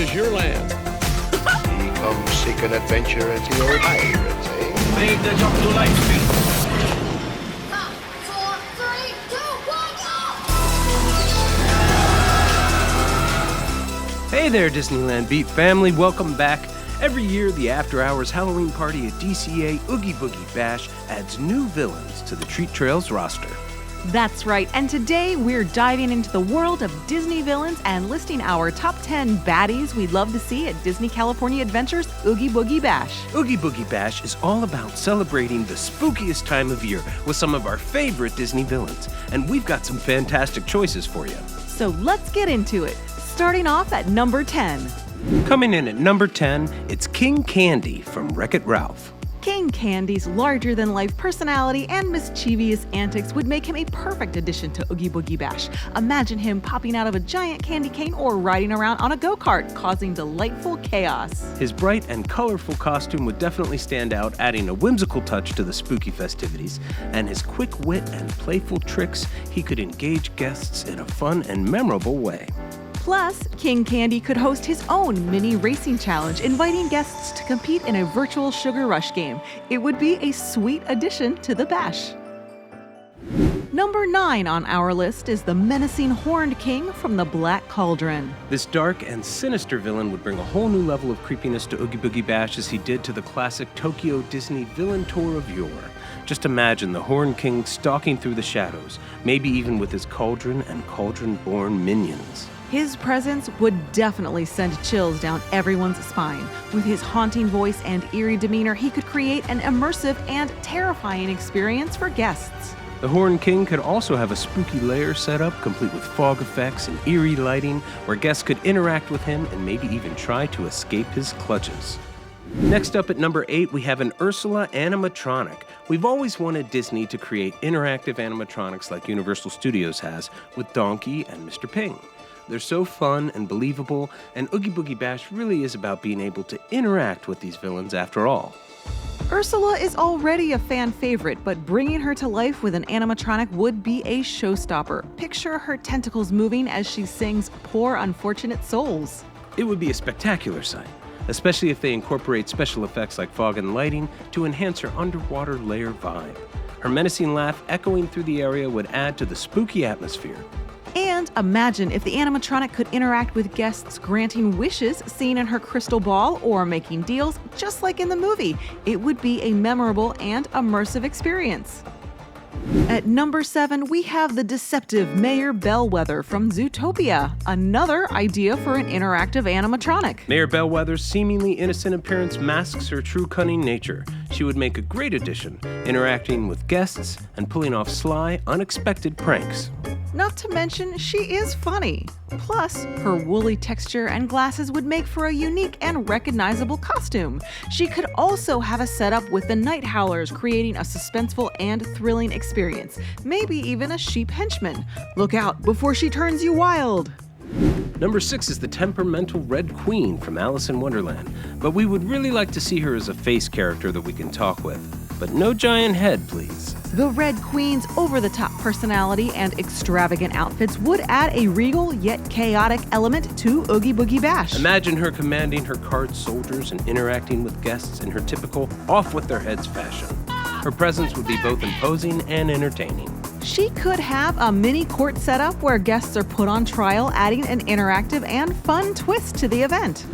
is your land. He comes seeking adventure as the old pirates, eh? Make the jump to light speed. 5, 4, 3, 2, 1, go! Hey there, Disneyland Beat family. Welcome back. Every year, the After Hours Halloween party at DCA Oogie Boogie Bash adds new villains to the Treat Trails roster. That's right, and today we're diving into the world of Disney villains and listing our top 10 baddies we'd love to see at Disney California Adventure's Oogie Boogie Bash. Oogie Boogie Bash is all about celebrating the spookiest time of year with some of our favorite Disney villains, and we've got some fantastic choices for you. So let's get into it, starting off at number 10. Coming in at number 10, it's King Candy from Wreck-It Ralph. King Candy's larger-than-life personality and mischievous antics would make him a perfect addition to Oogie Boogie Bash. Imagine him popping out of a giant candy cane or riding around on a go-kart, causing delightful chaos. His bright and colorful costume would definitely stand out, adding a whimsical touch to the spooky festivities. And his quick wit and playful tricks, he could engage guests in a fun and memorable way. Plus, King Candy could host his own mini racing challenge, inviting guests to compete in a virtual Sugar Rush game. It would be a sweet addition to the bash. Number 9 on our list is the menacing Horned King from the Black Cauldron. This dark and sinister villain would bring a whole new level of creepiness to Oogie Boogie Bash as he did to the classic Tokyo Disney villain tour of yore. Just imagine the Horned King stalking through the shadows, maybe even with his cauldron and cauldron-born minions. His presence would definitely send chills down everyone's spine. With his haunting voice and eerie demeanor, he could create an immersive and terrifying experience for guests. The Horned King could also have a spooky lair set up, complete with fog effects and eerie lighting, where guests could interact with him and maybe even try to escape his clutches. Next up at number 8, we have an Ursula animatronic. We've always wanted Disney to create interactive animatronics like Universal Studios has with Donkey and Mr. Ping. They're so fun and believable, and Oogie Boogie Bash really is about being able to interact with these villains after all. Ursula is already a fan favorite, but bringing her to life with an animatronic would be a showstopper. Picture her tentacles moving as she sings Poor Unfortunate Souls. It would be a spectacular sight, especially if they incorporate special effects like fog and lighting to enhance her underwater lair vibe. Her menacing laugh echoing through the area would add to the spooky atmosphere. And imagine if the animatronic could interact with guests, granting wishes seen in her crystal ball or making deals just like in the movie. It would be a memorable and immersive experience. At number 7, we have the deceptive Mayor Bellwether from Zootopia, another idea for an interactive animatronic. Mayor Bellwether's seemingly innocent appearance masks her true cunning nature. She would make a great addition, interacting with guests and pulling off sly, unexpected pranks. Not to mention, she is funny. Plus, her woolly texture and glasses would make for a unique and recognizable costume. She could also have a setup with the Night Howlers, creating a suspenseful and thrilling experience. Maybe even a sheep henchman. Look out before she turns you wild! Number 6 is the temperamental Red Queen from Alice in Wonderland, but we would really like to see her as a face character that we can talk with. But no giant head, please. The Red Queen's over-the-top personality and extravagant outfits would add a regal yet chaotic element to Oogie Boogie Bash. Imagine her commanding her card soldiers and interacting with guests in her typical off-with-their-heads fashion. Her presence would be both imposing and entertaining. She could have a mini court setup where guests are put on trial, adding an interactive and fun twist to the event.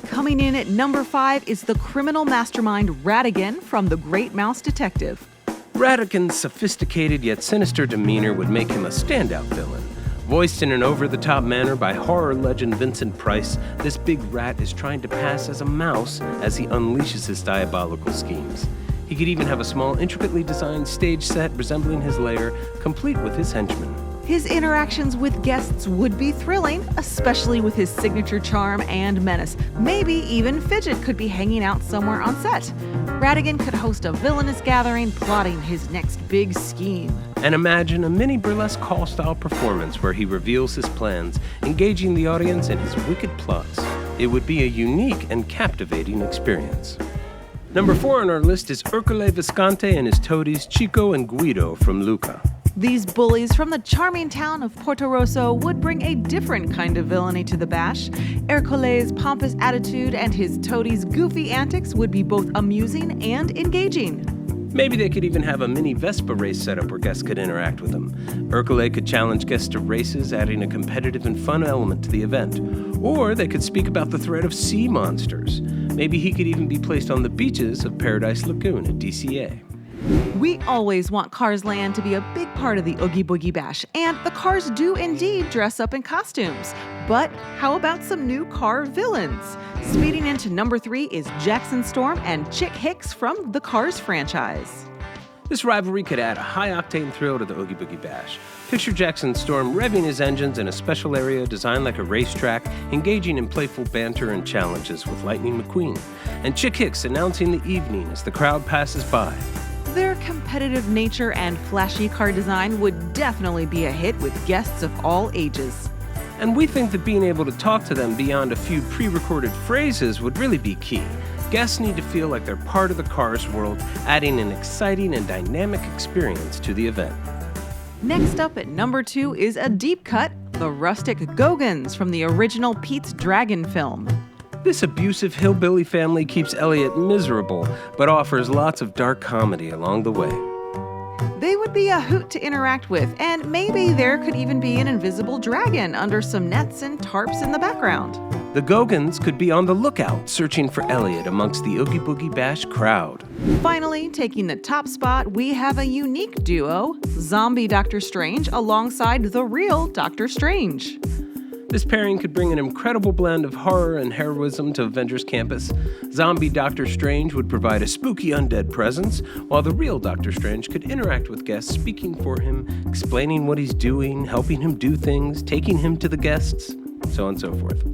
Coming in at number 5 is the criminal mastermind Ratigan from The Great Mouse Detective. Ratigan's sophisticated yet sinister demeanor would make him a standout villain. Voiced in an over-the-top manner by horror legend Vincent Price, this big rat is trying to pass as a mouse as he unleashes his diabolical schemes. He could even have a small, intricately designed stage set resembling his lair, complete with his henchmen. His interactions with guests would be thrilling, especially with his signature charm and menace. Maybe even Fidget could be hanging out somewhere on set. Ratigan could host a villainous gathering, plotting his next big scheme. And imagine a mini burlesque hall-style performance where he reveals his plans, engaging the audience in his wicked plots. It would be a unique and captivating experience. Number 4 on our list is Ercole Visconti and his toadies Chico and Guido from Luca. These bullies from the charming town of Porto Rosso would bring a different kind of villainy to the bash. Ercole's pompous attitude and his toadie's goofy antics would be both amusing and engaging. Maybe they could even have a mini Vespa race set up where guests could interact with him. Ercole could challenge guests to races, adding a competitive and fun element to the event. Or they could speak about the threat of sea monsters. Maybe he could even be placed on the beaches of Paradise Lagoon at DCA. We always want Cars Land to be a big part of the Oogie Boogie Bash, and the cars do indeed dress up in costumes. But how about some new car villains? Speeding into number 3 is Jackson Storm and Chick Hicks from the Cars franchise. This rivalry could add a high-octane thrill to the Oogie Boogie Bash. Picture Jackson Storm revving his engines in a special area designed like a racetrack, engaging in playful banter and challenges with Lightning McQueen, and Chick Hicks announcing the evening as the crowd passes by. Their competitive nature and flashy car design would definitely be a hit with guests of all ages. And we think that being able to talk to them beyond a few pre-recorded phrases would really be key. Guests need to feel like they're part of the Cars world, adding an exciting and dynamic experience to the event. Next up at number 2 is a deep cut, the Rustic Gogans from the original Pete's Dragon film. This abusive hillbilly family keeps Elliot miserable, but offers lots of dark comedy along the way. They would be a hoot to interact with, and maybe there could even be an invisible dragon under some nets and tarps in the background. The Gogans could be on the lookout, searching for Elliot amongst the Oogie Boogie Bash crowd. Finally, taking the top spot, we have a unique duo, Zombie Doctor Strange alongside the real Doctor Strange. This pairing could bring an incredible blend of horror and heroism to Avengers Campus. Zombie Doctor Strange would provide a spooky undead presence, while the real Doctor Strange could interact with guests, speaking for him, explaining what he's doing, helping him do things, taking him to the guests, so on and so forth.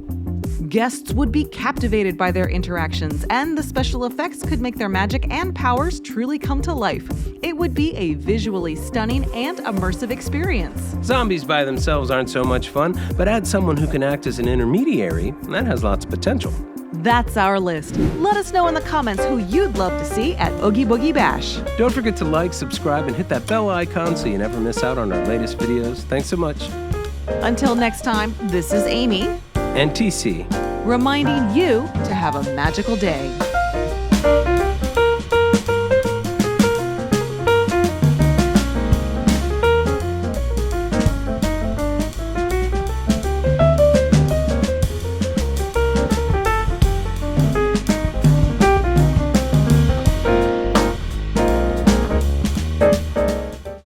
Guests would be captivated by their interactions, and the special effects could make their magic and powers truly come to life. It would be a visually stunning and immersive experience. Zombies by themselves aren't so much fun, but add someone who can act as an intermediary, and that has lots of potential. That's our list. Let us know in the comments who you'd love to see at Oogie Boogie Bash. Don't forget to like, subscribe, and hit that bell icon so you never miss out on our latest videos. Thanks so much. Until next time, this is Amy And TC. reminding you to have a magical day.